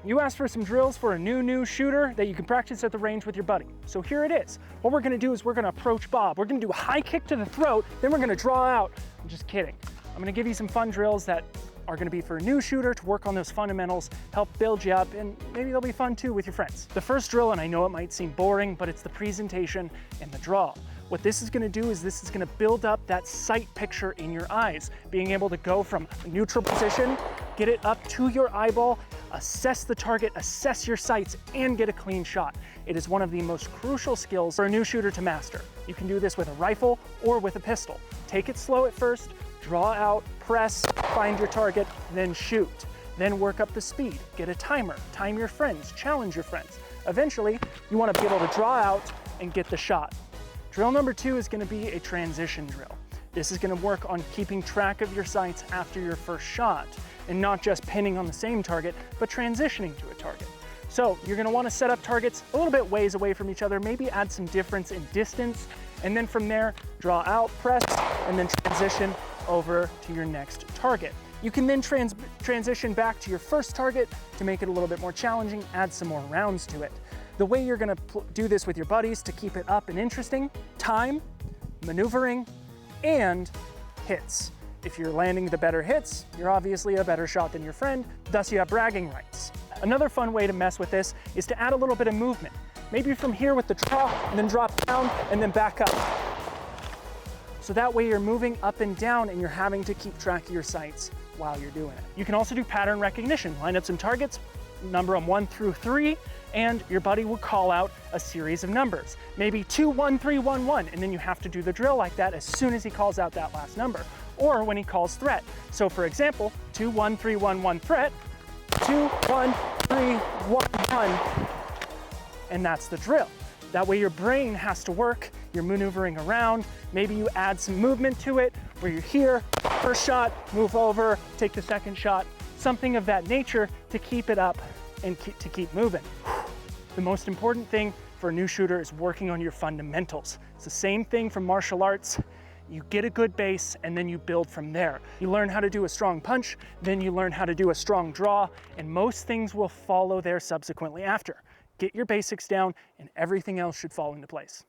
You asked for some drills for a new shooter that you can practice at the range with your buddy. So here it is. What we're gonna do is we're gonna approach Bob. We're gonna do a high kick to the throat, then we're gonna draw out. I'm just kidding. I'm gonna give you some fun drills that are gonna be for a new shooter to work on those fundamentals, help build you up, and maybe they'll be fun too with your friends. The first drill, and I know it might seem boring, but it's the presentation and the draw. What this is gonna do is this is gonna build up that sight picture in your eyes, being able to go from a neutral position, get it up to your eyeball, assess the target, assess your sights, and get a clean shot. It is one of the most crucial skills for a new shooter to master. You can do this with a rifle or with a pistol. Take it slow at first, draw out, press, find your target, then shoot. Then work up the speed, get a timer, time your friends, challenge your friends. Eventually, you wanna be able to draw out and get the shot. Drill number 2 is gonna be a transition drill. This is gonna work on keeping track of your sights after your first shot, and not just pinning on the same target, but transitioning to a target. So you're gonna wanna set up targets a little bit ways away from each other, maybe add some difference in distance, and then from there, draw out, press, and then transition over to your next target. You can then transition back to your first target to make it a little bit more challenging, add some more rounds to it. The way you're gonna do this with your buddies to keep it up and interesting: time, maneuvering, and hits. If you're landing the better hits, you're obviously a better shot than your friend, thus you have bragging rights. Another fun way to mess with this is to add a little bit of movement. Maybe from here with the draw, and then drop down, and then back up. So that way you're moving up and down and you're having to keep track of your sights while you're doing it. You can also do pattern recognition. Line up some targets, number them 1 through 3, and your buddy will call out a series of numbers. Maybe 2, 1, 3, 1, 1, and then you have to do the drill like that as soon as he calls out that last number, or when he calls threat. So for example, 2, 1, 3, 1, 1 threat, 2, 1, 3, 1, 1, and that's the drill. That way your brain has to work, you're maneuvering around, maybe you add some movement to it, where you're here, first shot, move over, take the second shot, something of that nature to keep it up and to keep moving. The most important thing for a new shooter is working on your fundamentals. It's the same thing from martial arts. You get a good base and then you build from there. You learn how to do a strong punch, then you learn how to do a strong draw, and most things will follow there subsequently after. Get your basics down and everything else should fall into place.